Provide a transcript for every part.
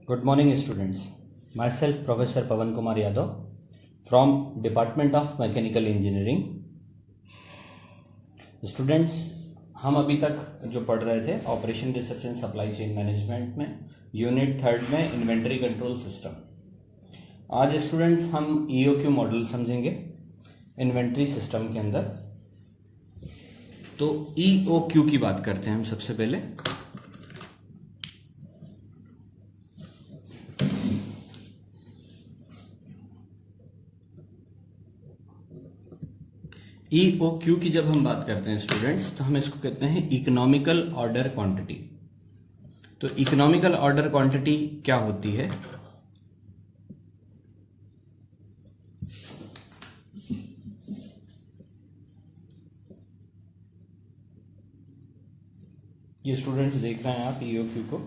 Good morning, students. Myself, Professor Pawan Kumar Yadav, from Department of Mechanical Engineering. Students, हम अभी तक जो पढ़ रहे थे operation research and supply chain management में यूनिट 3 में इन्वेंट्री कंट्रोल सिस्टम। आज स्टूडेंट्स हम EOQ मॉडल समझेंगे इन्वेंट्री सिस्टम के अंदर। तो EOQ की बात करते हैं हम सबसे पहले। EOQ की जब हम बात करते हैं स्टूडेंट्स, तो हम इसको कहते हैं इकोनॉमिकल ऑर्डर क्वांटिटी। तो इकोनॉमिकल ऑर्डर क्वांटिटी क्या होती है? ये स्टूडेंट्स देख रहे हैं आप EOQ को।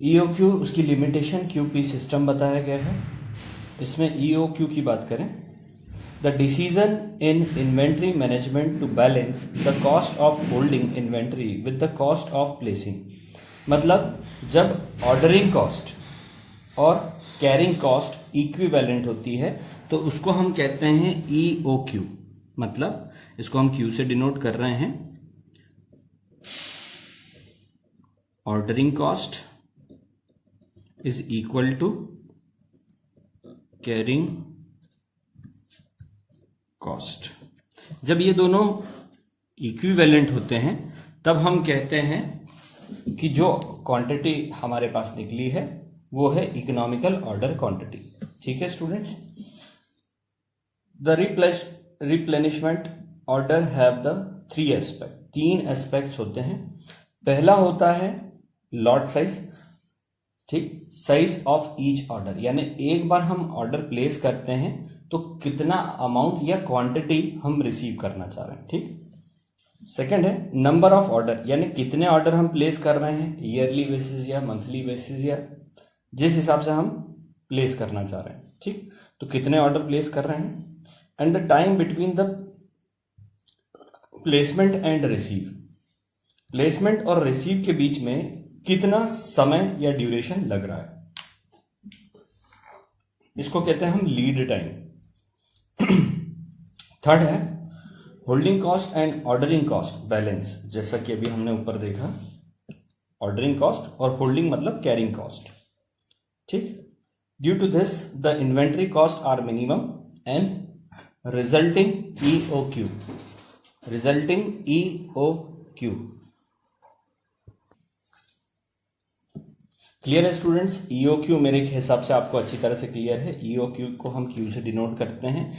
EOQ उसकी लिमिटेशन QP सिस्टम बताया गया है। इसमें EOQ की बात करें, The decision in inventory management to balance the cost of holding inventory with the cost of placing। मतलब जब ऑर्डरिंग कॉस्ट और कैरिंग कॉस्ट इक्विवेलेंट होती है तो उसको हम कहते हैं EOQ। मतलब इसको हम Q से डिनोट कर रहे हैं। Ordering cost is equal to carrying cost. जब ये दोनों इक्विवेलेंट होते हैं तब हम कहते हैं कि जो क्वांटिटी हमारे पास निकली है वो है इकोनॉमिकल ऑर्डर क्वांटिटी। ठीक है students. The replenishment order have the 3 aspect. 3 aspects होते हैं। पहला होता है लॉट साइज। ठीक, साइज ऑफ ईच ऑर्डर, यानी एक बार हम ऑर्डर प्लेस करते हैं तो कितना अमाउंट या क्वांटिटी हम रिसीव करना चाह रहे हैं। ठीक। सेकंड है नंबर ऑफ ऑर्डर, यानी कितने ऑर्डर हम प्लेस कर रहे हैं, ईयरली बेसिस या मंथली बेसिस या जिस हिसाब से हम प्लेस करना चाह रहे हैं। ठीक, तो कितने ऑर्डर प्लेस कर रहे हैं। And the time between the placement and receive. Placement और रिसीव के बीच में कितना समय या ड्यूरेशन लग रहा है, इसको कहते हैं हम लीड टाइम। थर्ड है holding cost and ordering cost balance. जैसा कि अभी हमने ऊपर देखा, ऑर्डरिंग कॉस्ट और होल्डिंग मतलब कैरिंग कॉस्ट। ठीक। Due to this the inventory cost are minimum and resulting EOQ। Clear है स्टूडेंट्स? EOQ मेरे हिसाब से आपको अच्छी तरह से क्लियर है। EOQ को हम Q से डिनोट करते हैं,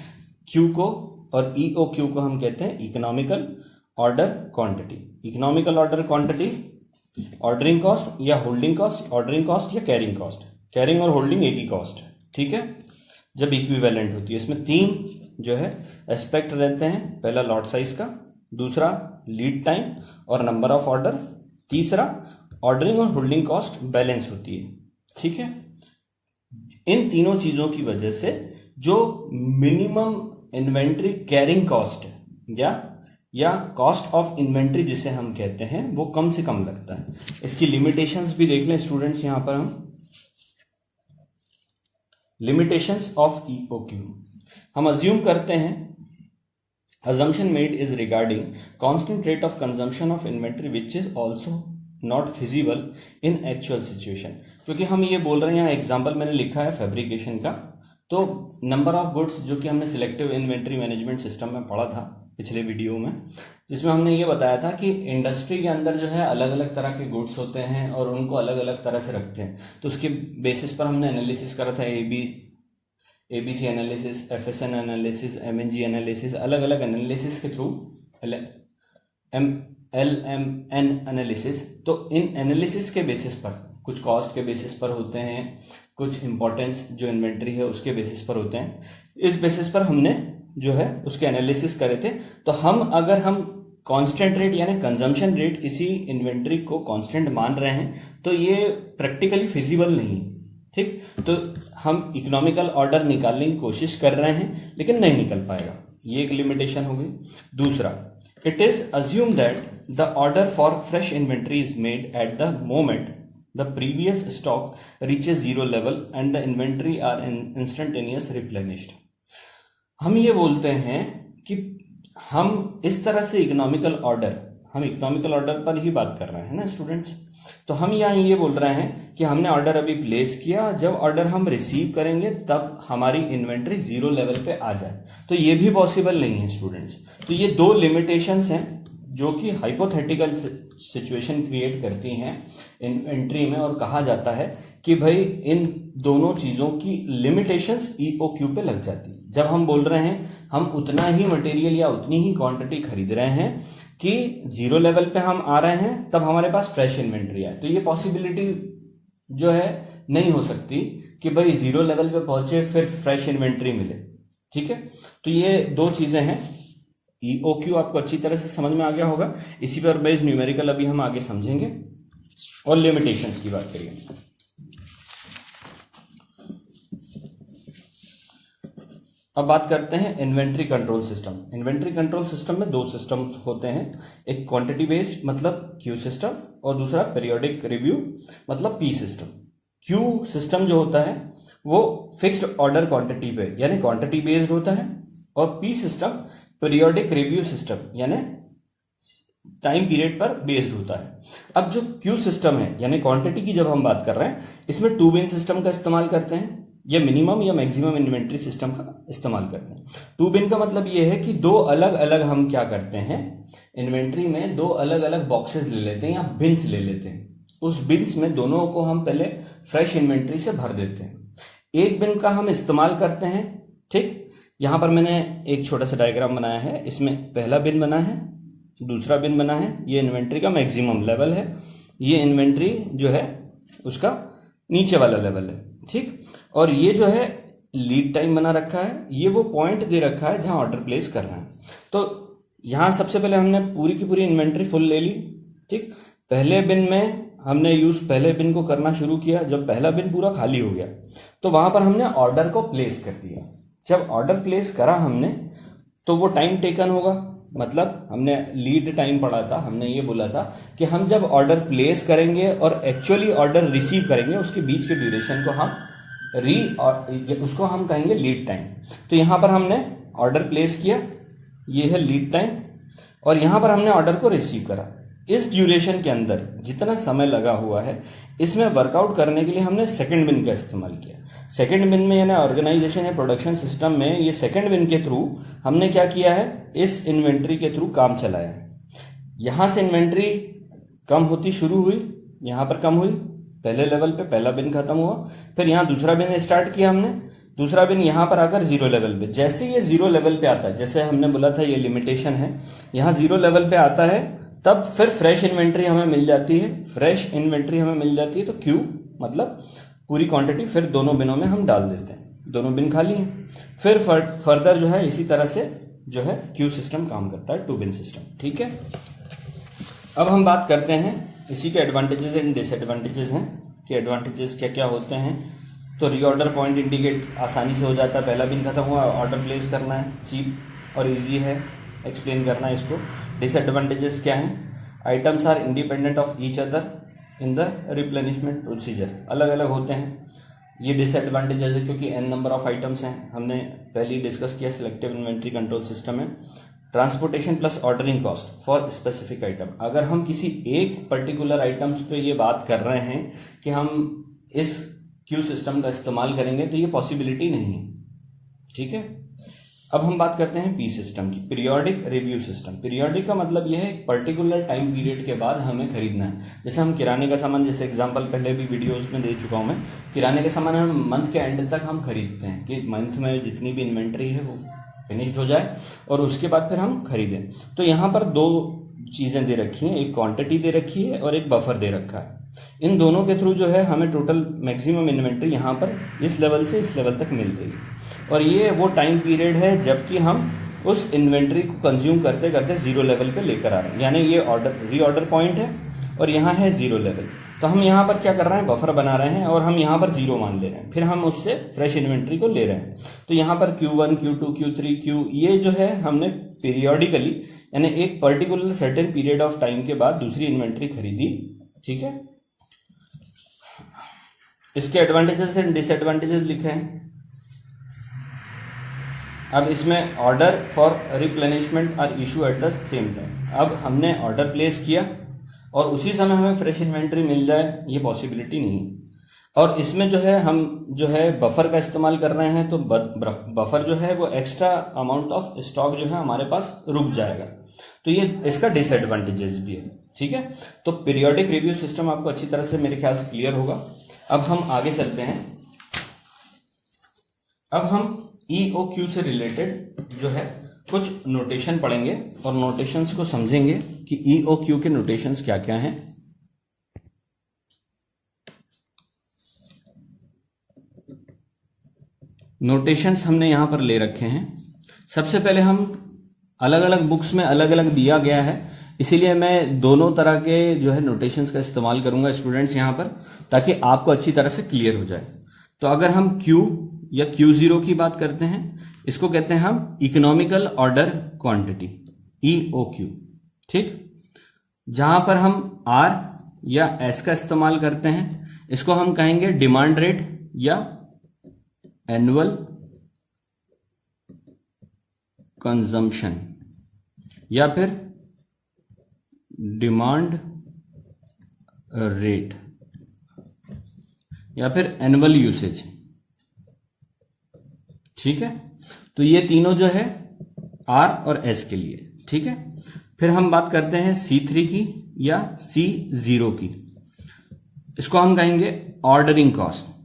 Q को और EOQ को हम कहते हैं economical order quantity. Economical order quantity ordering cost या होल्डिंग कॉस्ट, ऑर्डरिंग कॉस्ट या कैरिंग कॉस्ट। कैरिंग और होल्डिंग एक ही कॉस्ट है। ठीक है, जब इक्विवेलेंट होती है। इसमें 3 जो है एस्पेक्ट रहते हैं। पहला लॉट साइज का, दूसरा लीड टाइम और नंबर ऑफ ऑर्डर, तीसरा ऑर्डरिंग और होल्डिंग कॉस्ट बैलेंस होती है। ठीक है, इन तीनों चीजों की वजह से जो मिनिमम इन्वेंट्री कैरिंग कॉस्ट या कॉस्ट ऑफ इन्वेंट्री जिसे हम कहते हैं वो कम से कम लगता है। इसकी लिमिटेशंस भी देख लें स्टूडेंट्स। यहां पर हम लिमिटेशंस ऑफ EOQ हम अज्यूम करते हैं, assumption made is regarding constant rate of consumption of inventory which is also not feasible in actual situation। क्योंकि हम ये बोल रहे हैं, यहाँ एग्जाम्पल मैंने लिखा है फैब्रिकेशन का। तो नंबर ऑफ गुड्स जो कि हमने सिलेक्टिव इन्वेंट्री मैनेजमेंट सिस्टम में पढ़ा था पिछले वीडियो में, जिसमें हमने ये बताया था कि इंडस्ट्री के अंदर जो है अलग अलग तरह के गुड्स होते हैं और उनको अलग अलग तरह से रखते हैं। तो उसके बेसिस पर हमने एनालिसिस करा था, ABC analysis, FSN analysis, MNG analysis, अलग अलग एनालिसिस के थ्रू LMN एनालिसिस। तो इन एनालिसिस के बेसिस पर कुछ कॉस्ट के बेसिस पर होते हैं, कुछ इंपॉर्टेंस जो इन्वेंट्री है उसके बेसिस पर होते हैं। इस बेसिस पर हमने जो है उसके एनालिसिस करे थे। तो अगर हम कांस्टेंट रेट यानी कंजम्पशन रेट किसी इन्वेंट्री को कांस्टेंट मान रहे हैं तो ये प्रैक्टिकली फिजिबल नहीं है। ठीक, तो हम इकोनॉमिकल ऑर्डर निकालने की कोशिश कर रहे हैं लेकिन नहीं निकल पाएगा, ये एक लिमिटेशन हो गई। दूसरा, it is assumed that the order for fresh inventory is made at the moment the previous stock reaches zero level and the inventory are instantaneous replenished. हम ये बोलते हैं कि हम इस तरह से इकोनॉमिकल ऑर्डर पर ही बात कर रहे हैं ना स्टूडेंट्स। तो हम यहाँ ये बोल रहे हैं कि हमने ऑर्डर अभी प्लेस किया, जब ऑर्डर हम रिसीव करेंगे तब हमारी इन्वेंट्री जीरो लेवल पे आ जाए, तो ये भी पॉसिबल नहीं है स्टूडेंट्स। तो ये दो लिमिटेशंस हैं जो कि हाइपोथेटिकल सिचुएशन क्रिएट करती हैं इन्वेंट्री में, और कहा जाता है कि भाई इन दोनों चीजों की लिमिटेशंस ईओक्यू पे लग जाती है। जब हम बोल रहे हैं हम उतना ही मटेरियल या उतनी ही क्वांटिटी खरीद रहे हैं कि जीरो लेवल पे हम आ रहे हैं, तब हमारे पास फ्रेश इन्वेंट्री आए, तो ये पॉसिबिलिटी जो है नहीं हो सकती कि भाई जीरो लेवल पे पहुंचे फिर फ्रेश इन्वेंट्री मिले। ठीक है, तो ये दो चीजें हैं। ईओक्यू आपको अच्छी तरह से समझ में आ गया होगा। इसी पर बेस्ड न्यूमेरिकल अभी हम आगे समझेंगे और लिमिटेशंस की बात करेंगे। अब बात करते हैं inventory control system. Inventory control system में दो सिस्टम होते हैं, एक क्वांटिटी बेस्ड मतलब क्यू सिस्टम और दूसरा पीरियोडिक रिव्यू मतलब पी सिस्टम। क्यू सिस्टम जो होता है वो फिक्स्ड ऑर्डर क्वांटिटी पे यानी क्वांटिटी बेस्ड होता है, और P system periodic review system यानी टाइम पीरियड पर बेस्ड होता है। अब जो क्यू सिस्टम है यानी क्वांटिटी की जब हम बात कर रहे हैं, इसमें टू बिन सिस्टम का इस्तेमाल करते हैं या मिनिमम या मैक्सिमम इन्वेंट्री सिस्टम का इस्तेमाल करते हैं। टू बिन का मतलब ये है कि दो अलग अलग हम क्या करते हैं, इन्वेंट्री में दो अलग अलग बॉक्सेस ले लेते हैं या बिन्स ले लेते हैं। उस बिन्स में दोनों को हम पहले फ्रेश इन्वेंट्री से भर देते हैं। एक बिन का हम इस्तेमाल करते हैं। ठीक, यहां पर मैंने एक छोटा सा डायग्राम बनाया है, इसमें पहला बिन बना है, दूसरा बिन बना है। ये इन्वेंट्री का मैक्सिमम लेवल है, ये इन्वेंट्री जो है उसका नीचे वाला लेवल है। ठीक, और ये जो है लीड टाइम बना रखा है, ये वो पॉइंट दे रखा है जहां ऑर्डर प्लेस करना है। तो यहां सबसे पहले हमने पूरी की पूरी इन्वेंट्री फुल ले ली। ठीक, पहले बिन में हमने पहले बिन को करना शुरू किया। जब पहला बिन पूरा खाली हो गया तो वहां पर हमने ऑर्डर को प्लेस कर दिया। जब ऑर्डर प्लेस करा हमने तो वो टाइम टेकन होगा, मतलब हमने लीड टाइम पढ़ा था, हमने ये बोला था कि हम जब ऑर्डर प्लेस करेंगे और एक्चुअली ऑर्डर रिसीव करेंगे उसके बीच के ड्यूरेशन को हम उसको हम कहेंगे लीड टाइम। तो यहां पर हमने ऑर्डर प्लेस किया, ये है लीड टाइम, और यहां पर हमने ऑर्डर को रिसीव करा। इस ड्यूरेशन के अंदर जितना समय लगा हुआ है इसमें वर्कआउट करने के लिए हमने सेकंड बिन का इस्तेमाल किया। सेकंड बिन में यानी ऑर्गेनाइजेशन या प्रोडक्शन सिस्टम में ये सेकंड बिन के थ्रू हमने क्या किया है, इस इन्वेंट्री के थ्रू काम चलाया है। यहां से इन्वेंट्री कम होती शुरू हुई, यहां पर कम हुई, पहले लेवल पे पहला बिन खत्म हुआ, फिर यहां दूसरा बिन स्टार्ट किया हमने, दूसरा बिन यहां पर आकर जीरो लेवल पे, जैसे ये जीरो लेवल पे आता है, जैसे हमने बोला था ये लिमिटेशन है, यहां जीरो लेवल पे आता है तब फिर फ्रेश इन्वेंट्री हमें मिल जाती है। फ्रेश इन्वेंट्री हमें मिल जाती है तो क्यू मतलब पूरी क्वांटिटी फिर दोनों बिनों में हम डाल देते हैं, दोनों बिन खाली हैं। फिर फर्दर जो है इसी तरह से जो है क्यू सिस्टम काम करता है, टू बिन सिस्टम। ठीक है, अब हम बात करते हैं इसी के एडवांटेजेस एंड डिसएडवांटेजेस हैं कि एडवांटेजेस क्या क्या होते हैं। तो रीऑर्डर पॉइंट इंडिकेट आसानी से हो जाता है, पहला बिन खत्म हुआ, ऑर्डर प्लेस करना है, चीप और इजी है एक्सप्लेन करना है इसको। डिसएडवांटेजेस क्या हैं, items are independent of each other in the replenishment procedure, अलग अलग होते हैं। ये डिसएडवांटेजेस है क्योंकि n नंबर ऑफ आइटम्स हैं, हमने पहले ही डिस्कस किया सिलेक्टिव इन्वेंट्री कंट्रोल सिस्टम में। Transportation plus ordering cost for specific item, अगर हम किसी एक पर्टिकुलर आइटम्स पे ये बात कर रहे हैं कि हम इस क्यू सिस्टम का इस्तेमाल करेंगे तो ये पॉसिबिलिटी नहीं है। ठीक है, अब हम बात करते हैं पी सिस्टम की, पीरियोडिक रिव्यू सिस्टम। पीरियोडिक का मतलब यह है पर्टिकुलर टाइम पीरियड के बाद हमें खरीदना है। जैसे हम किराने का सामान, जैसे एग्जांपल पहले भी वीडियोस में दे चुका हूं मैं, किराने के सामान हम मंथ के एंड तक हम खरीदते हैं कि मंथ में जितनी भी इन्वेंट्री है वो फिनिश्ड हो जाए और उसके बाद फिर हम खरीदें। तो यहाँ पर दो चीजें दे रखी हैं, एक क्वांटिटी दे रखी है और एक बफर दे रखा है। इन दोनों के थ्रू जो है हमें टोटल मैक्सिमम इन्वेंट्री यहाँ पर इस लेवल से इस लेवल तक मिल रही है, और ये वो टाइम पीरियड है जबकि हम उस इन्वेंट्री को कंज्यूम करते करते जीरो लेवल पे लेकर आ रहे हैं। यानी ये रीऑर्डर पॉइंट है और यहाँ है जीरो लेवल। तो हम यहाँ पर क्या कर रहे हैं, बफर बना रहे हैं और हम यहाँ पर जीरो मान ले रहे हैं, फिर हम उससे फ्रेश इन्वेंट्री को ले रहे हैं। तो यहाँ पर Q1, Q2, Q3, Q ये जो है हमने पीरियोडिकली यानी एक particular certain period of time के बाद दूसरी इन्वेंट्री खरीदी। ठीक है, इसके एडवांटेजेस एंड डिसएडवांटेजेस लिखे हैं। अब इसमें order for replenishment are issue at the same time. अब हमने ऑर्डर प्लेस किया और उसी समय हमें फ्रेश इन्वेंट्री मिल जाए, ये पॉसिबिलिटी नहीं। और इसमें जो है हम जो है बफर का इस्तेमाल कर रहे हैं, तो बफर जो है वो एक्स्ट्रा अमाउंट ऑफ स्टॉक जो है हमारे पास रुक जाएगा, तो ये इसका डिसएडवांटेजेस भी है। ठीक है, तो पीरियोडिक रिव्यू सिस्टम आपको अच्छी तरह से मेरे ख्याल से क्लियर होगा। अब हम आगे चलते हैं। अब हम EOQ से रिलेटेड जो है कुछ नोटेशन पढ़ेंगे और नोटेशंस को समझेंगे कि EOQ के नोटेशंस क्या क्या हैं। नोटेशंस हमने यहां पर ले रखे हैं। सबसे पहले हम अलग अलग बुक्स में अलग अलग दिया गया है, इसीलिए मैं दोनों तरह के जो है नोटेशंस का इस्तेमाल करूंगा स्टूडेंट्स यहां पर, ताकि आपको अच्छी तरह से क्लियर हो जाए। तो अगर हम Q या Q0 की बात करते हैं, इसको कहते हैं हम इकोनॉमिकल ऑर्डर क्वांटिटी, EOQ। ठीक, जहां पर हम R या S का इस्तेमाल करते हैं, इसको हम कहेंगे डिमांड रेट या एनुअल कंजम्पशन या फिर डिमांड रेट या फिर एनुअल यूसेज। ठीक है, तो ये तीनों जो है R और S के लिए। ठीक है, फिर हम बात करते हैं C3 की या C0 की, इसको हम कहेंगे ऑर्डरिंग कॉस्ट।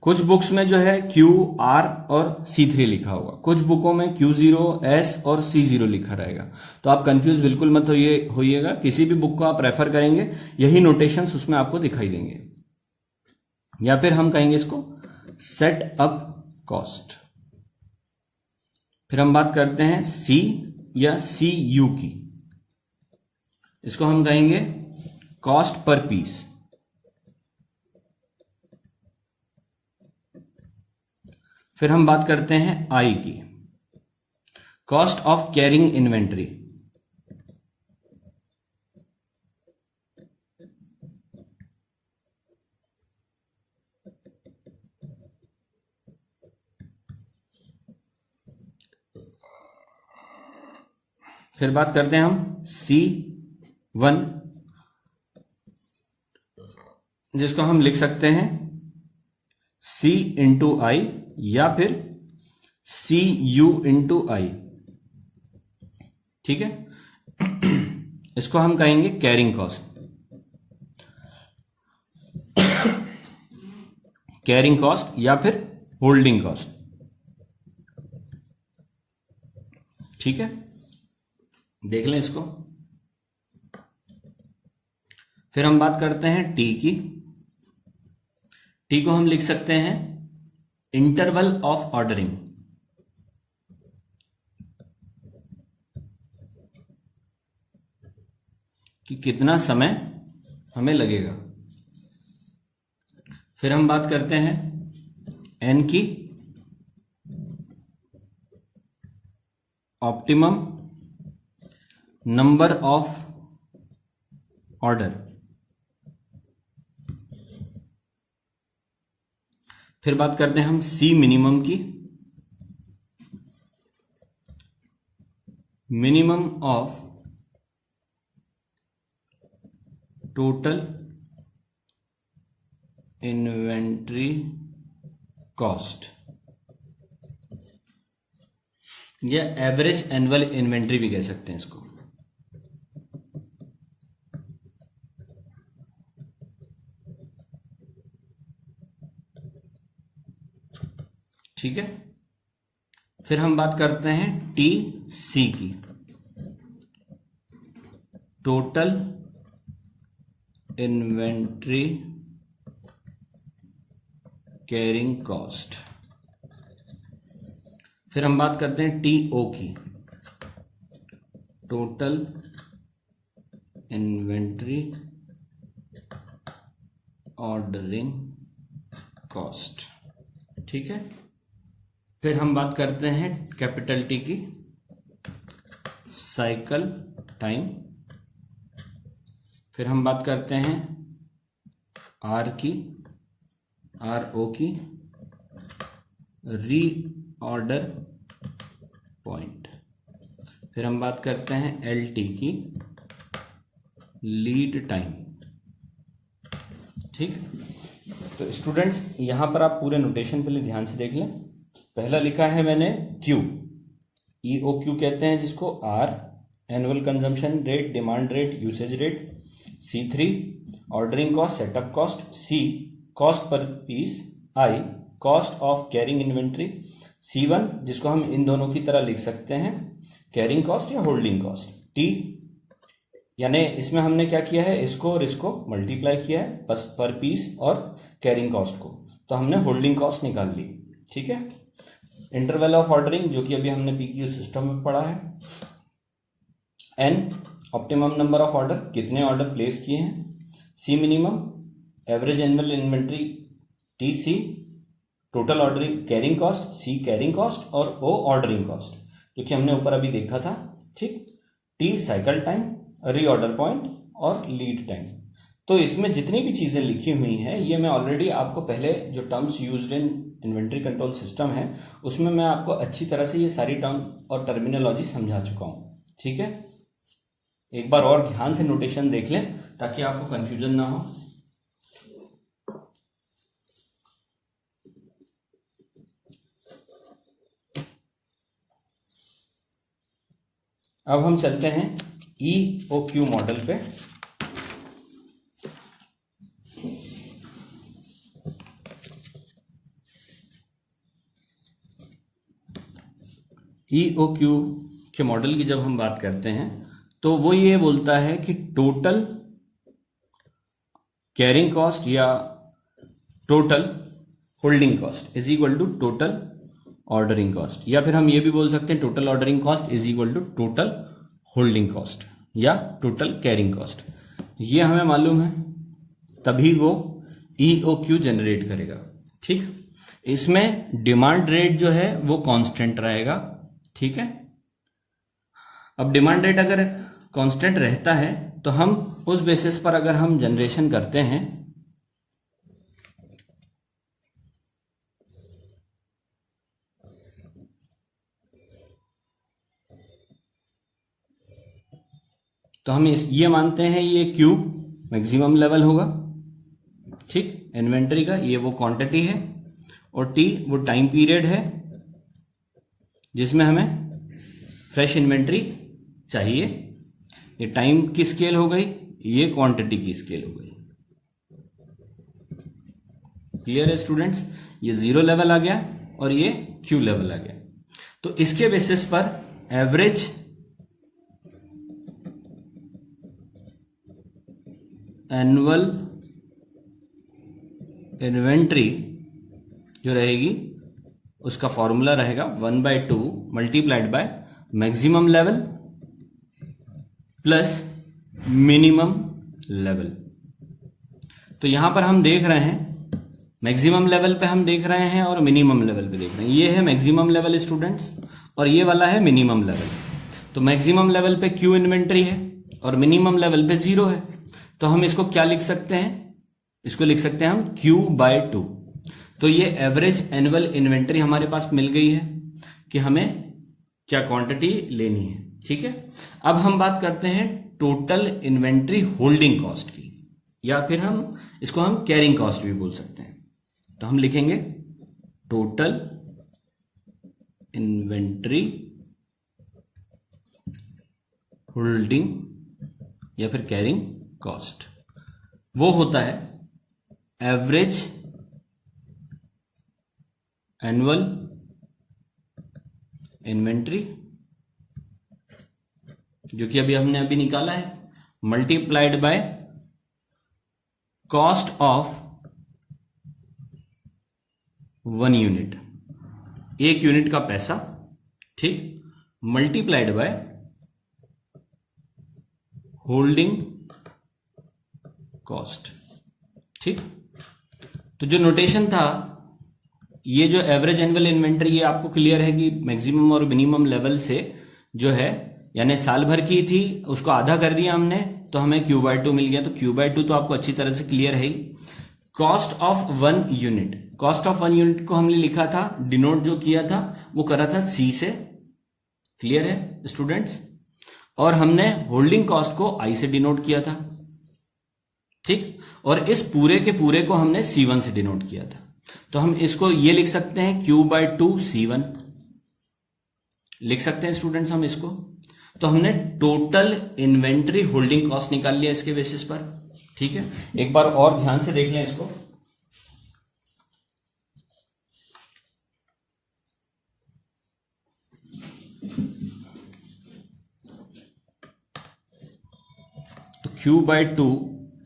कुछ बुक्स में जो है Q, R और C3 लिखा होगा, कुछ बुकों में Q0, S और C0 लिखा रहेगा, तो आप कंफ्यूज बिल्कुल मत होइएगा। किसी भी बुक को आप रेफर करेंगे, यही नोटेशंस उसमें आपको दिखाई देंगे। या फिर हम कहेंगे इसको सेट अप कॉस्ट। फिर हम बात करते हैं C या CU की, इसको हम कहेंगे कॉस्ट पर पीस। फिर हम बात करते हैं I की, कॉस्ट ऑफ कैरिंग इन्वेंट्री। फिर बात करते हैं हम C1, जिसको हम लिख सकते हैं C इंटू I या फिर CU इंटू I। ठीक है, इसको हम कहेंगे कैरिंग कॉस्ट, कैरिंग कॉस्ट या फिर होल्डिंग कॉस्ट। ठीक है, देख लें इसको। फिर हम बात करते हैं T की। T को हम लिख सकते हैं इंटरवल ऑफ ऑर्डरिंग, कि कितना समय हमें लगेगा। फिर हम बात करते हैं N की, ऑप्टिमम नंबर ऑफ ऑर्डर। फिर बात करते हैं हम C मिनिमम की, minimum of total inventory cost या एवरेज एनुअल इन्वेंट्री भी कह सकते हैं इसको। ठीक है, फिर हम बात करते हैं TC की, टोटल इन्वेंट्री कैरिंग कॉस्ट। फिर हम बात करते हैं TO की, टोटल इन्वेंट्री ऑर्डरिंग कॉस्ट। ठीक है, फिर हम बात करते हैं कैपिटल T की, साइकिल टाइम फिर हम बात करते हैं आर की, RO की, रीऑर्डर पॉइंट। फिर हम बात करते हैं LT की, लीड टाइम। ठीक, तो स्टूडेंट्स यहां पर आप पूरे नोटेशन पहले ध्यान से देख लें। पहला लिखा है मैंने Q, EOQ कहते हैं जिसको, R annual consumption rate, demand rate, usage rate, C3 ordering cost, setup cost, C cost per piece, I cost of carrying inventory, C1 जिसको हम इन दोनों की तरह लिख सकते हैं कैरिंग कॉस्ट या होल्डिंग कॉस्ट, T यानी इसमें हमने क्या किया है, इसको और इसको मल्टीप्लाई किया है बस पर पीस और कैरिंग कॉस्ट को, तो हमने होल्डिंग कॉस्ट निकाल ली। ठीक है, इंटरवल ऑफ ऑर्डरिंग जो कि अभी हमने PQ सिस्टम में पढ़ा है, N optimum number of order, कितने ऑर्डर प्लेस किए हैं, C minimum, average annual inventory, TC total ordering carrying cost, C carrying cost और O ऑर्डरिंग कॉस्ट जो कि हमने ऊपर अभी देखा था। ठीक, T cycle time, reorder point और लीड टाइम। तो इसमें जितनी भी चीजें लिखी हुई हैं ये मैं ऑलरेडी आपको पहले जो terms used in inventory control system है उसमें मैं आपको अच्छी तरह से ये सारी टर्म और टर्मिनोलॉजी समझा चुका हूं। ठीक है, एक बार और ध्यान से नोटेशन देख लें ताकि आपको कंफ्यूजन ना हो। अब हम चलते हैं EOQ मॉडल पे। EOQ के मॉडल की जब हम बात करते हैं तो वो ये बोलता है कि टोटल कैरिंग कॉस्ट या total holding cost is equal to total ordering cost, या फिर हम ये भी बोल सकते हैं total ordering cost is equal to total holding cost या टोटल कैरिंग कॉस्ट। ये हमें मालूम है तभी वो EOQ जनरेट करेगा। ठीक, इसमें डिमांड रेट जो है वो कांस्टेंट रहेगा। ठीक है, अब डिमांड रेट अगर कांस्टेंट रहता है तो हम उस बेसिस पर अगर हम जनरेशन करते हैं तो हम ये मानते हैं ये Q मैक्सिमम लेवल होगा। ठीक, इन्वेंट्री का ये वो क्वांटिटी है और T वो टाइम पीरियड है जिसमें हमें फ्रेश इन्वेंट्री चाहिए। ये टाइम की स्केल हो गई, ये क्वांटिटी की स्केल हो गई। क्लियर है स्टूडेंट्स, ये 0 लेवल आ गया और ये Q लेवल आ गया। तो इसके बेसिस पर एवरेज एनुअल इन्वेंट्री जो रहेगी उसका फॉर्मूला रहेगा 1/2 multiplied by maximum level plus minimum level. तो यहां पर हम देख रहे हैं मैक्सिमम लेवल पे हम देख रहे हैं और मिनिमम लेवल पे देख रहे हैं। ये है मैक्सिमम लेवल स्टूडेंट्स और ये वाला है मिनिमम लेवल। तो मैक्सिमम लेवल पे Q इन्वेंट्री है और मिनिमम लेवल पे 0 है, तो हम इसको क्या लिख सकते हैं, इसको लिख सकते हैं हम Q/2। तो ये एवरेज एनुअल इन्वेंट्री हमारे पास मिल गई है कि हमें क्या क्वांटिटी लेनी है। ठीक है, अब हम बात करते हैं टोटल इन्वेंट्री होल्डिंग कॉस्ट की, या फिर हम इसको हम कैरिंग कॉस्ट भी बोल सकते हैं। तो हम लिखेंगे टोटल इन्वेंट्री होल्डिंग या फिर कैरिंग कॉस्ट, वो होता है एवरेज एनुअल इन्वेंट्री जो कि हमने अभी निकाला है multiplied by cost of 1 unit, 1 unit का पैसा। ठीक, मल्टीप्लाइड बाय होल्डिंग कॉस्ट। ठीक, तो जो नोटेशन था ये जो एवरेज एनुअल इन्वेंट्री ये आपको क्लियर है कि मैक्सिमम और मिनिमम लेवल से जो है यानी साल भर की थी उसको आधा कर दिया हमने तो हमें Q/2 मिल गया। तो Q/2 तो आपको अच्छी तरह से क्लियर है ही। Cost of 1 unit, cost of 1 unit को हमने लिखा था, डिनोट जो किया था वो करा था C से, क्लियर है स्टूडेंट्स। और हमने होल्डिंग कॉस्ट को I से डिनोट किया था, ठीक। और इस पूरे के पूरे को हमने C1 से डिनोट किया था। तो हम इसको ये लिख सकते हैं Q/2 C1 लिख सकते हैं स्टूडेंट्स हम इसको। तो हमने टोटल इन्वेंट्री होल्डिंग कॉस्ट निकाल लिया इसके बेसिस पर, ठीक है। एक बार और ध्यान से देख लें इसको। तो Q/2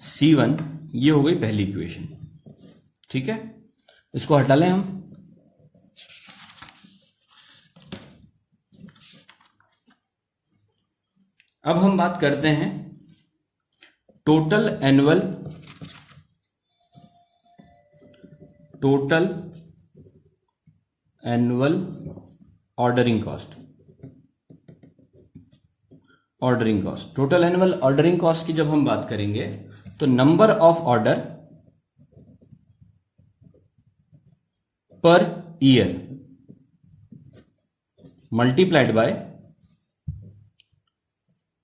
C1 ये हो गई पहली इक्वेशन, ठीक है। इसको हटा लें हम। अब हम बात करते हैं total annual ordering cost. Total annual ordering cost की जब हम बात करेंगे तो number of order per year multiplied by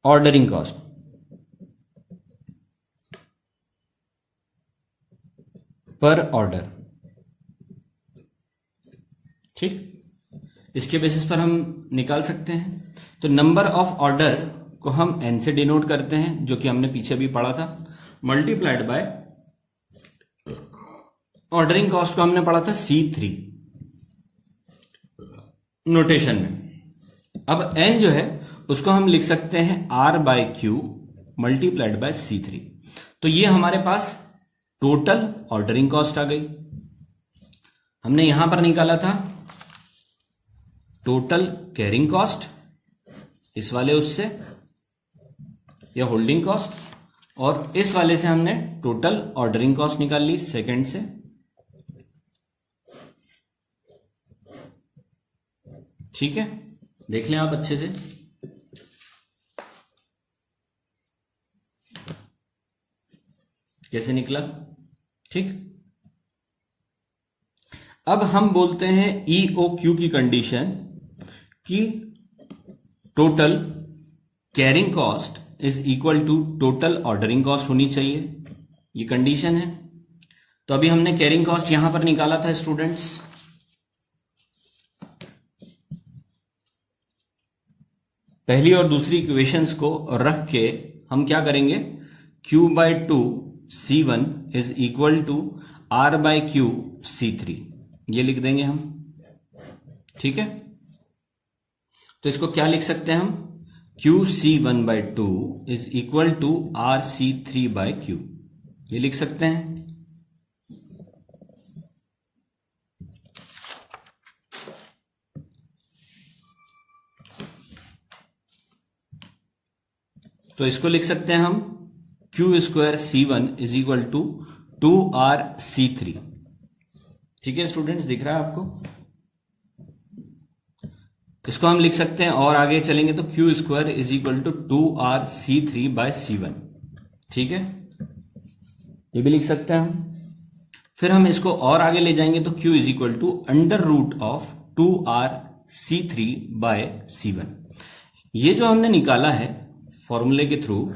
ordering cost per order, ठीक। इसके बेसिस पर हम निकाल सकते हैं। तो नंबर ऑफ ऑर्डर को हम n से डिनोट करते हैं, जो कि हमने पीछे भी पढ़ा था, मल्टीप्लाइड बाय ऑर्डरिंग कॉस्ट को हमने पढ़ा था C3 नोटेशन में। अब n जो है उसको हम लिख सकते हैं R/Q मल्टीप्लाइड बाय C3। तो ये हमारे पास टोटल ऑर्डरिंग कॉस्ट आ गई। हमने यहां पर निकाला था टोटल कैरिंग कॉस्ट इस वाले उससे, या होल्डिंग कॉस्ट, और इस वाले से हमने टोटल ऑर्डरिंग कॉस्ट निकाल ली सेकंड से, ठीक है। देख लें आप अच्छे से। कैसे निकला, ठीक। अब हम बोलते हैं EOQ की कंडीशन कि total carrying cost is equal to total ordering cost होनी चाहिए, ये कंडीशन है। तो अभी हमने कैरिंग कॉस्ट यहां पर निकाला था स्टूडेंट्स। पहली और दूसरी इक्वेशंस को रख के हम क्या करेंगे, Q/2 C1 is equal to R/Q C3 ये लिख देंगे हम, ठीक है। तो इसको क्या लिख सकते हैं हम, QC1/2 is equal to RC3/Q ये लिख सकते हैं। तो इसको लिख सकते हैं हम Q² C1 is equal to 2RC3, ठीक है स्टूडेंट्स, दिख रहा है आपको। इसको हम लिख सकते हैं और आगे चलेंगे तो Q² is equal to 2RC3/C1, ठीक है, ये भी लिख सकते हैं हम। फिर हम इसको और आगे ले जाएंगे तो Q is equal to √of 2RC3/C1। ये जो हमने निकाला है फॉर्मूले के थ्रू,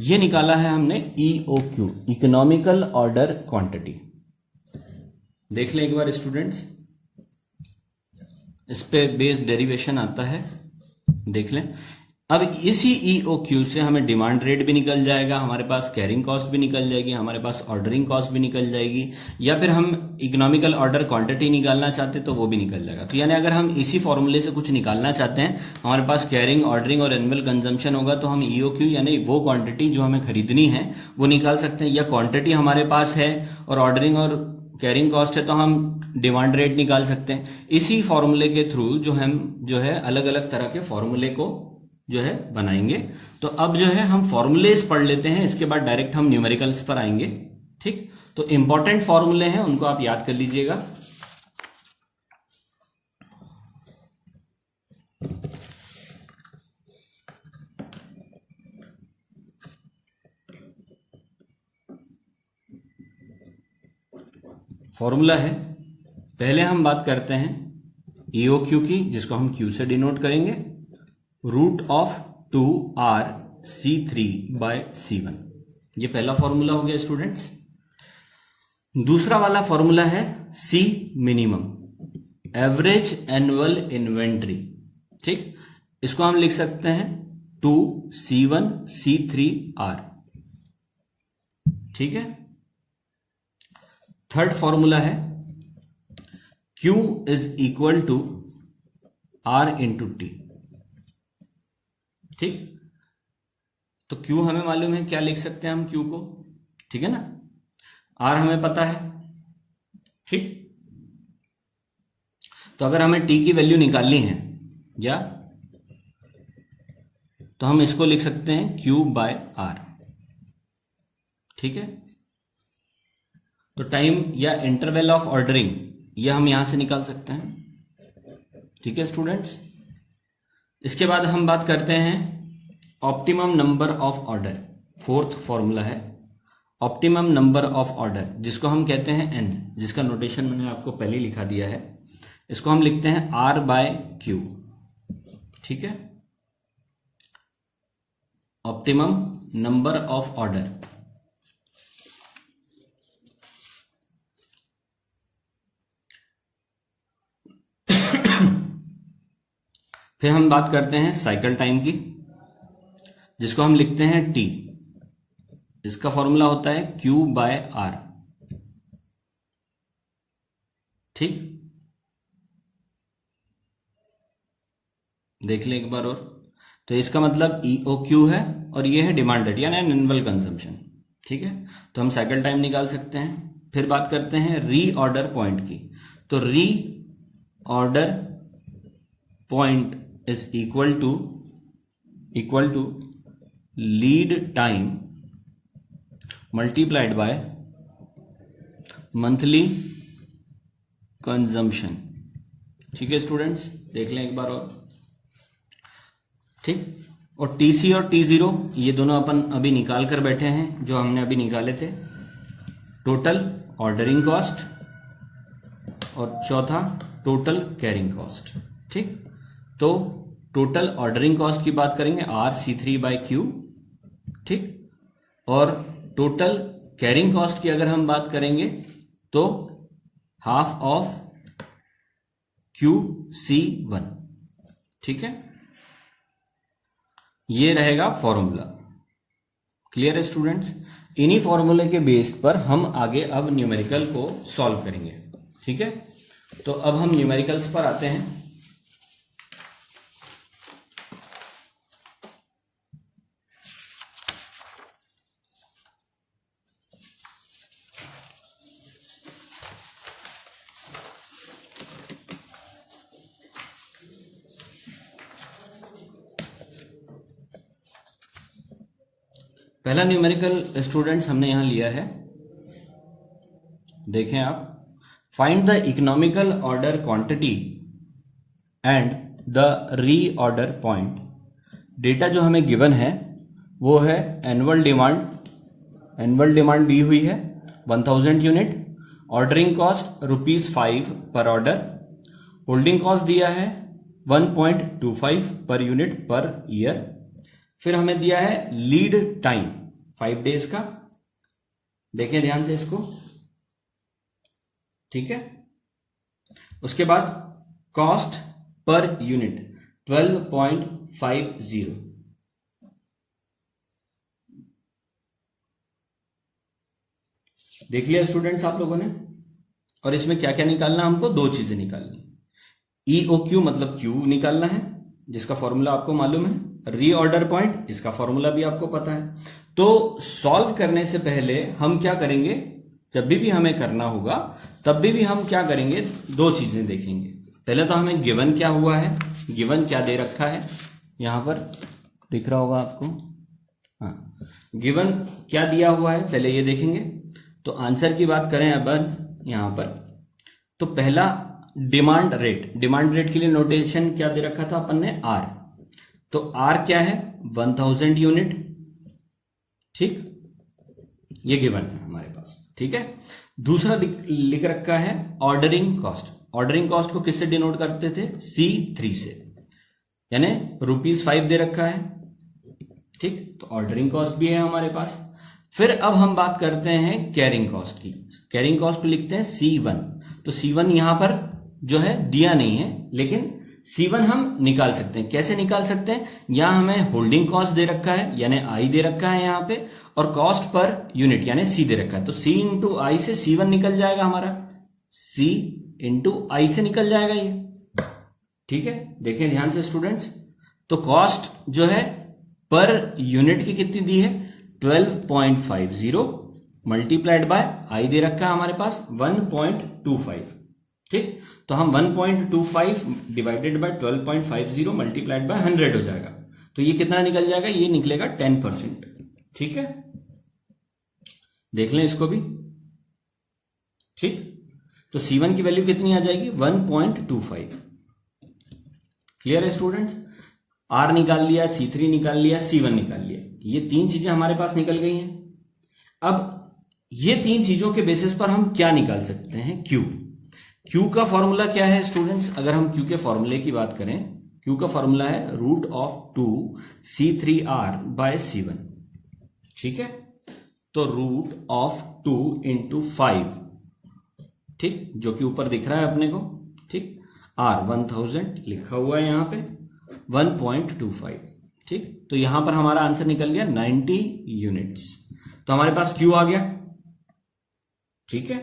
ये निकाला है हमने EOQ इकोनॉमिकल ऑर्डर क्वांटिटी। देख लें एक बार स्टूडेंट्स, इस पे बेस्ड डेरिवेशन आता है, देख लें। अब इसी EOQ से हमें डिमांड रेट भी निकल जाएगा, हमारे पास कैरिंग कॉस्ट भी निकल जाएगी, हमारे पास ऑर्डरिंग कॉस्ट भी निकल जाएगी, या फिर हम इकोनॉमिकल ऑर्डर क्वांटिटी निकालना चाहते तो वो भी निकल जाएगा। तो यानी अगर हम इसी फॉर्मूले से कुछ निकालना चाहते हैं, हमारे पास कैरिंग, ऑर्डरिंग और एनुअल कंजम्पशन होगा, तो हम EOQ यानी वो क्वांटिटी जो हमें खरीदनी है वो निकाल सकते हैं। या क्वांटिटी हमारे पास है और ऑर्डरिंग और कैरिंग कॉस्ट है तो हम डिमांड रेट निकाल सकते हैं। इसी फॉर्मूले के थ्रू जो है अलग अलग तरह के फॉर्मूले को जो है बनाएंगे। तो अब जो है हम फॉर्मूलेस पढ़ लेते हैं, इसके बाद डायरेक्ट हम न्यूमेरिकल्स पर आएंगे, ठीक। तो इंपॉर्टेंट फॉर्मूले हैं, उनको आप याद कर लीजिएगा। फॉर्मूला है, पहले हम बात करते हैं EOQ की, जिसको हम Q से डिनोट करेंगे, √2RC3/C1। ये पहला फॉर्मूला हो गया स्टूडेंट्स। दूसरा वाला फॉर्मूला है C minimum, average annual inventory. ठीक, इसको हम लिख सकते हैं 2C1C3R। ठीक है। थर्ड फॉर्मूला है Q is equal to R into T। ठीक, तो Q हमें मालूम है, क्या लिख सकते हैं हम Q को, ठीक है ना। R हमें पता है। ठीक, तो अगर हमें T की वैल्यू निकालनी है या तो हम इसको लिख सकते हैं Q/R। ठीक है, तो टाइम या इंटरवल ऑफ ऑर्डरिंग यह हम यहां से निकाल सकते हैं। ठीक है स्टूडेंट्स। इसके बाद हम बात करते हैं optimum number of order. Fourth formula है ऑप्टिमम नंबर ऑफ ऑर्डर, जिसको हम कहते हैं N, जिसका नोटेशन मैंने आपको पहले लिखा दिया है। इसको हम लिखते हैं R/Q। ठीक है, ऑप्टिमम नंबर ऑफ ऑर्डर। फिर हम बात करते हैं साइकिल टाइम की, जिसको हम लिखते हैं T। इसका फॉर्मूला होता है Q/R। ठीक, देख लें एक बार और। तो इसका मतलब EOQ है और ये है डिमांड रेट यानी एनुअल कंजम्पशन। ठीक है, तो हम साइकिल टाइम निकाल सकते हैं। फिर बात करते हैं रीऑर्डर पॉइंट की, तो reorder point is equal to lead time multiplied by monthly consumption. ठीक है स्टूडेंट्स, देख लें एक बार और। ठीक, और TC और T0 ये दोनों अपन अभी निकाल कर बैठे हैं, जो हमने अभी निकाले थे, टोटल ऑर्डरिंग कॉस्ट और चौथा टोटल कैरिंग कॉस्ट। ठीक, तो टोटल ऑर्डरिंग कॉस्ट की बात करेंगे RC3/Q। ठीक, और टोटल कैरिंग कॉस्ट की अगर हम बात करेंगे तो हाफ ऑफ QC1। ठीक है, ये रहेगा फॉर्मूला। क्लियर है स्टूडेंट्स। इन्हीं फॉर्मूले के बेस पर हम आगे अब न्यूमेरिकल को सॉल्व करेंगे। ठीक है, तो अब हम न्यूमेरिकल्स पर आते हैं। पहला न्यूमेरिकल स्टूडेंट्स हमने यहां लिया है, देखें आप, find the economical order quantity and the reorder point. Data जो हमें गिवन है वो है एनुअल डिमांड दी हुई है 1000 यूनिट, ऑर्डरिंग कॉस्ट ₹5 पर ऑर्डर, होल्डिंग कॉस्ट दिया है 1.25 पर यूनिट पर ईयर। फिर हमें दिया है लीड टाइम 5 डेज का, देखें ध्यान से इसको। ठीक है, उसके बाद कॉस्ट पर यूनिट 12.50। देख लिया स्टूडेंट्स आप लोगों ने। और इसमें क्या क्या निकालना, हमको 2 चीजें निकालनी। EOQ मतलब Q निकालना है, जिसका फॉर्मूला आपको मालूम है, रीऑर्डर पॉइंट इसका फॉर्मूला भी आपको पता है। तो सॉल्व करने से पहले हम क्या करेंगे, जब भी हमें करना होगा तब भी हम क्या करेंगे, 2 चीजें देखेंगे। पहले तो हमें गिवन क्या हुआ है, गिवन क्या दे रखा है, यहां पर दिख रहा होगा आपको। हाँ, गिवन क्या दिया हुआ है पहले ये देखेंगे। तो आंसर की बात करें अब यहां पर, तो पहला डिमांड रेट के लिए नोटेशन क्या दे रखा था अपन ने, R। तो R क्या है, 1000 यूनिट। ठीक, ये गिवन है हमारे पास। ठीक है, दूसरा लिख रखा है ऑर्डरिंग कॉस्ट। ऑर्डरिंग कॉस्ट को किससे डिनोट करते थे? C3 से, यानी ₹5 दे रखा है। ठीक, तो ऑर्डरिंग कॉस्ट भी है हमारे पास। फिर अब हम बात करते हैं कैरिंग कॉस्ट की। कैरिंग कॉस्ट को लिखते हैं C1। तो C1 यहां पर जो है दिया नहीं है, लेकिन C1 हम निकाल सकते हैं। कैसे निकाल सकते हैं? यहां हमें होल्डिंग कॉस्ट दे रखा है, यानी I दे रखा है यहां पे, और कॉस्ट पर यूनिट यानी C दे रखा है। तो C इंटू I से C1 निकल जाएगा हमारा, C इंटू I से निकल जाएगा ये। ठीक है, देखें ध्यान से स्टूडेंट्स। तो कॉस्ट जो है पर यूनिट की कितनी दी है? 12.50 मल्टीप्लाइड बाय I दे रखा है हमारे पास 1.25। ठीक, तो हम 1.25 डिवाइडेड बाय 12.50 मल्टीप्लाइड बाय 100 हो जाएगा। तो ये कितना निकल जाएगा? ये निकलेगा 10%। ठीक है, देख लें इसको भी। ठीक, तो C1 की वैल्यू कितनी आ जाएगी? 1.25। क्लियर है स्टूडेंट्स? R निकाल लिया, C3 निकाल लिया, C1 निकाल लिया, ये तीन चीजें हमारे पास निकल गई हैं। अब ये तीन चीजों के बेसिस पर हम क्या निकाल सकते हैं? Q का फॉर्मूला क्या है स्टूडेंट्स? अगर हम Q के फॉर्मूले की बात करें, Q का फॉर्मूला है √2C3R बाय C1। ठीक है, तो √2 इंटू 5, ठीक, जो कि ऊपर दिख रहा है अपने को। ठीक, R 1000 लिखा हुआ है यहां पे, 1.25। ठीक, तो यहां पर हमारा आंसर निकल गया 90 यूनिट्स। तो हमारे पास Q आ गया। ठीक है,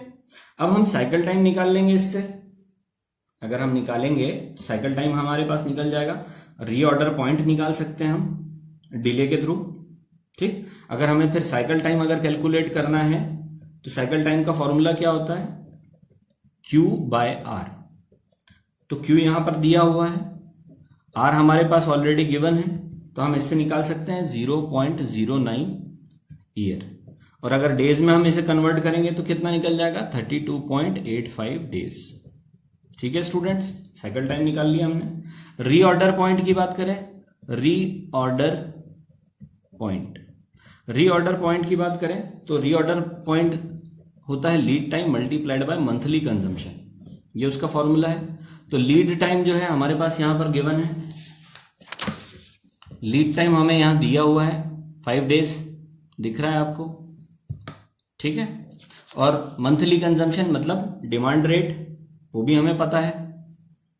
अब हम साइकिल टाइम निकाल लेंगे इससे। अगर हम निकालेंगे साइकिल टाइम हमारे पास निकल जाएगा। रीऑर्डर पॉइंट निकाल सकते हैं हम डिले के थ्रू। ठीक, अगर हमें फिर साइकिल टाइम अगर कैलकुलेट करना है तो साइकिल टाइम का फॉर्मूला क्या होता है? Q by R। तो Q यहां पर दिया हुआ है, R हमारे पास ऑलरेडी गिवन है, तो हम इससे निकाल सकते हैं 0.09 ईयर। और अगर डेज में हम इसे कन्वर्ट करेंगे तो कितना निकल जाएगा? 32.85 डेज। ठीक है स्टूडेंट्स, साइकिल टाइम निकाल लिया हमने। रीऑर्डर पॉइंट की बात करें, रीऑर्डर पॉइंट की बात करें तो रीऑर्डर पॉइंट होता है lead time multiplied by monthly consumption, ये उसका फॉर्मूला है। तो लीड टाइम जो है हमारे पास यहां पर गिवन है, लीड टाइम हमें यहां दिया हुआ है 5 डेज, दिख रहा है आपको। ठीक है, और मंथली कंजम्पशन मतलब डिमांड रेट, वो भी हमें पता है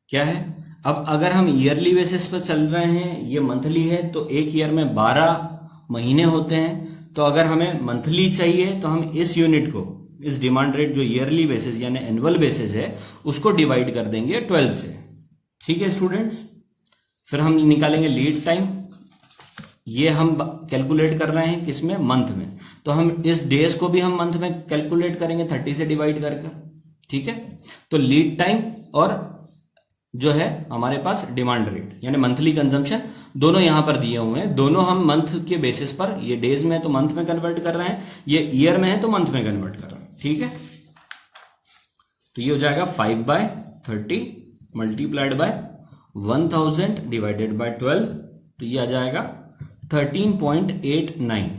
क्या है। अब अगर हम ईयरली बेसिस पर चल रहे हैं, ये मंथली है, तो एक ईयर में 12 महीने होते हैं। तो अगर हमें मंथली चाहिए तो हम इस यूनिट को, इस डिमांड रेट जो ईयरली बेसिस यानी एनुअल बेसिस है, उसको डिवाइड कर देंगे 12 से। ठीक है स्टूडेंट्स, फिर हम निकालेंगे लीड टाइम। ये हम कैलकुलेट कर रहे हैं किसमें? मंथ में। तो हम इस डेज को भी हम मंथ में कैलकुलेट करेंगे 30 से डिवाइड करके। ठीक है, तो लीड टाइम और जो है हमारे पास डिमांड रेट यानी मंथली कंजम्पशन, दोनों यहां पर दिए हुए हैं। दोनों हम मंथ के बेसिस पर, ये डेज में है तो मंथ में कन्वर्ट कर रहे हैं, ये ईयर में है तो मंथ में कन्वर्ट कर रहे हैं। ठीक है, तो ये हो जाएगा 5/30 मल्टीप्लाइड बाय 1000 डिवाइडेड बाय 12, तो ये आ जाएगा 13.89।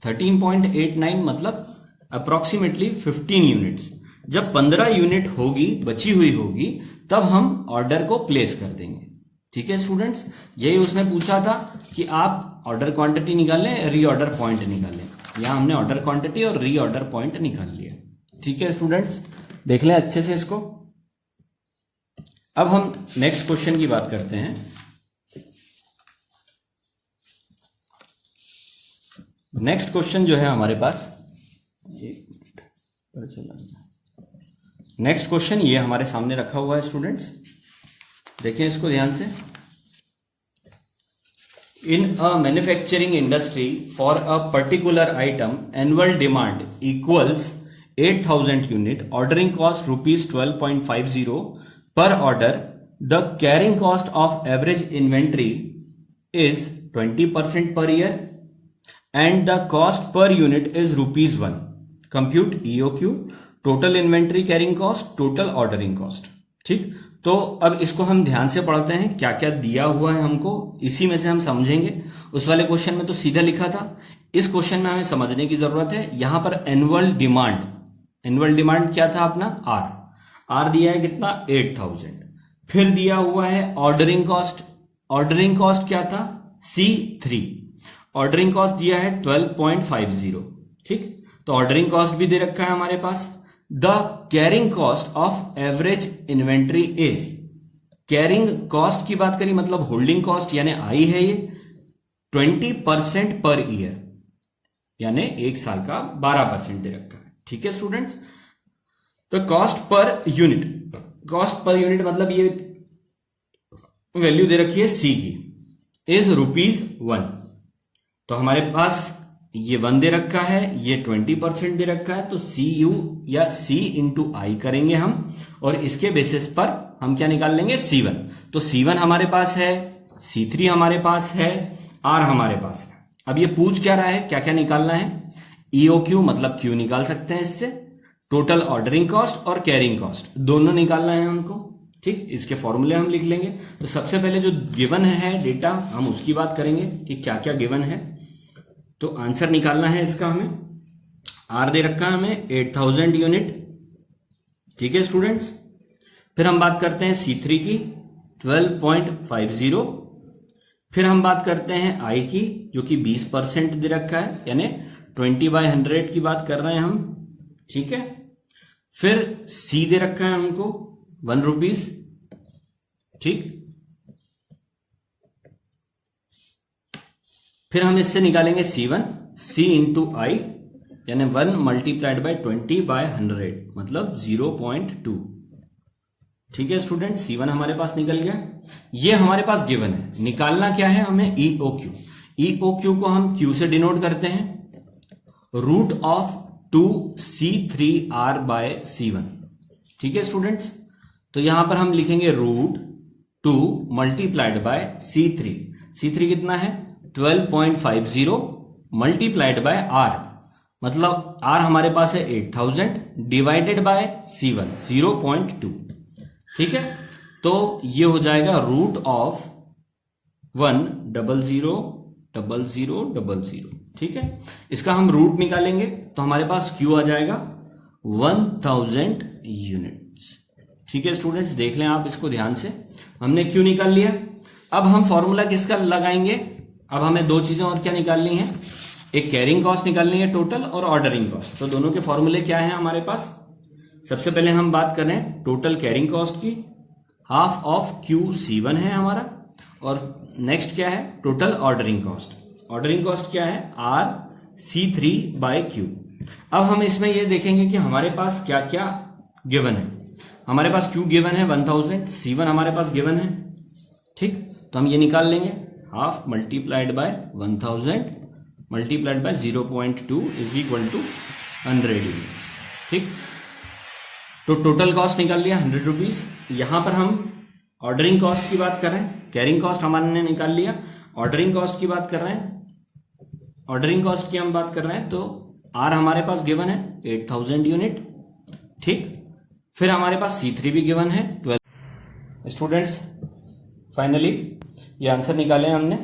13.89 मतलब अप्रोक्सीमेटली 15 यूनिट्स। जब 15 यूनिट होगी, बची हुई होगी, तब हम ऑर्डर को प्लेस कर देंगे। ठीक है स्टूडेंट्स, यही उसने पूछा था कि आप ऑर्डर क्वांटिटी निकालें, रीऑर्डर पॉइंट निकालें। यहां हमने ऑर्डर क्वांटिटी और रीऑर्डर पॉइंट निकाल लिया। ठीक है स्टूडेंट्स, देख लें अच्छे से इसको। अब हम नेक्स्ट क्वेश्चन की बात करते हैं। नेक्स्ट क्वेश्चन जो है हमारे पास, नेक्स्ट क्वेश्चन ये हमारे सामने रखा हुआ है स्टूडेंट्स, देखें इसको ध्यान से। In a manufacturing industry for a particular item annual demand equals 8000 unit, ordering cost ₹12.50 per order, the carrying cost of average inventory is 20% per year and the cost per unit is ₹1. Compute EOQ, total inventory carrying cost, total ordering cost. ठीक, तो अब इसको हम ध्यान से पढ़ते हैं, क्या क्या दिया हुआ है हमको, इसी में से हम समझेंगे। उस वाले क्वेश्चन में तो सीधा लिखा था, इस क्वेश्चन में हमें समझने की जरूरत है। यहां पर एनुअल डिमांड एनुअल डिमांड क्या था अपना आर दिया है कितना 8000। फिर दिया हुआ है ऑर्डरिंग कॉस्ट। ऑर्डरिंग कॉस्ट क्या था C3। ऑर्डरिंग कॉस्ट दिया है 12.50। ठीक, तो ऑर्डरिंग कॉस्ट भी दे रखा है हमारे पास। The carrying cost of average inventory is, carrying cost की बात करी मतलब होल्डिंग कॉस्ट यानी आई है ये 20% पर ईयर, यानी एक साल का 12% दे रखा है। ठीक है स्टूडेंट्स, तो cost per unit, cost per unit मतलब ये वैल्यू दे रखी है C की, इज ₹1। तो हमारे पास ये 1 दे रखा है, ये 20% दे रखा है, तो CU या C इंटू आई करेंगे हम, और इसके बेसिस पर हम क्या निकाल लेंगे C1। तो C1 हमारे पास है, C3 हमारे पास है, R हमारे पास है। अब ये पूछ क्या रहा है, क्या क्या निकालना है, EOQ मतलब Q निकाल सकते हैं इससे, टोटल ऑर्डरिंग कॉस्ट और कैरिंग कॉस्ट दोनों निकालना है हमको। ठीक, इसके फॉर्मूले हम लिख लेंगे। तो सबसे पहले जो गिवन है डेटा हम उसकी बात करेंगे कि क्या क्या गिवन है। तो आंसर निकालना है इसका हमें, आर दे रखा है हमें 8000 यूनिट। ठीक है स्टूडेंट्स, फिर हम बात करते हैं C3 की 12.50। फिर हम बात करते हैं आई की जो कि 20% दे रखा है, यानी 20/100 की बात कर रहे हैं हम। ठीक है, फिर C दे रखा है हमको ₹1। ठीक, फिर हम इससे निकालेंगे C1, C इंटू आई यानी 1 मल्टीप्लाइड बाय 20/100 मतलब 0.2। ठीक है स्टूडेंट, C1 हमारे पास निकल गया। ये हमारे पास गिवन है, निकालना क्या है हमें EOQ। EOQ को हम Q से डिनोट करते हैं, √2C3R/C1। ठीक है स्टूडेंट्स, तो यहां पर हम लिखेंगे √2 मल्टीप्लाइड बाय C3। C3 कितना है 12.50 मल्टीप्लाइड बाय R, मतलब R हमारे पास है 8000 डिवाइडेड बाय C1 0.2। ठीक है, तो ये हो जाएगा √1000000। ठीक है, इसका हम रूट निकालेंगे तो हमारे पास Q आ जाएगा 1000 यूनिट्स। ठीक है स्टूडेंट्स, देख लें आप इसको ध्यान से, हमने Q निकाल लिया। अब हम फॉर्मूला किसका लगाएंगे, अब हमें दो चीजें और क्या निकालनी है, एक कैरिंग कॉस्ट निकालनी है टोटल और ऑर्डरिंग कॉस्ट। तो दोनों के फॉर्मूले क्या है हमारे पास, सबसे पहले हम बात करें टोटल कैरिंग कॉस्ट की, हाफ ऑफ QC1 है हमारा, और नेक्स्ट क्या है total ordering cost. Ordering cost क्या है RC3/Q। अब हम इसमें ये देखेंगे कि हमारे पास क्या क्या गिवन है। हमारे पास Q गिवन है 1000, C1 हमारे पास गिवन है। ठीक, तो हम ये निकाल लेंगे, half multiplied by 1000 multiplied by 0.2 is equal to 100 units. ठीक, तो टोटल कॉस्ट निकाल लिया ₹100। यहां पर हम ऑर्डरिंग कॉस्ट की बात कर रहे हैं, कैरिंग कॉस्ट हमारे निकाल लिया, ऑर्डरिंग कॉस्ट की बात कर रहे हैं, ऑर्डरिंग कॉस्ट की हम बात कर रहे हैं, तो R हमारे पास गिवन है 8000 यूनिट। ठीक, फिर हमारे पास C3 भी गिवन है 12। स्टूडेंट्स फाइनली ये आंसर निकाले हमने।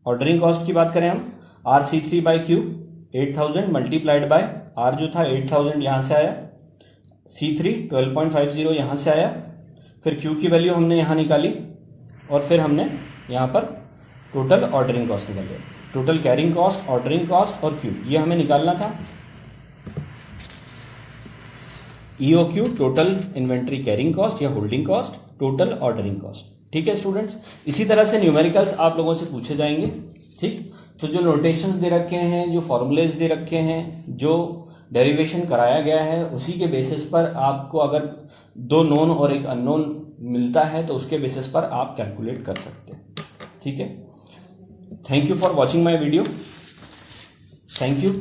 ऑर्डरिंग कॉस्ट की बात करें हम, RC3/Q 8000 मल्टीप्लाइड बाय R जो था 8000 यहां से आया, C3 12.50 यहां से आया, फिर Q की वैल्यू हमने यहां निकाली, और फिर हमने यहां पर टोटल ऑर्डरिंग कॉस्ट निकाल लिया। Total carrying cost, ordering cost और Q ये हमें निकालना था। EOQ total inventory carrying cost या holding cost, total ordering cost. ठीक है स्टूडेंट्स, इसी तरह से न्यूमेरिकल्स आप लोगों से पूछे जाएंगे। ठीक, तो जो नोटेशंस दे रखे हैं, जो फॉर्मूलेज दे रखे हैं, जो डेरिवेशन कराया गया है, उसी के बेसिस पर आपको अगर 2 नोन और एक अननोन मिलता है तो उसके बेसिस पर आप कैलकुलेट कर सकते हैं। ठीक है, thank you for watching my video. Thank you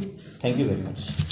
very much.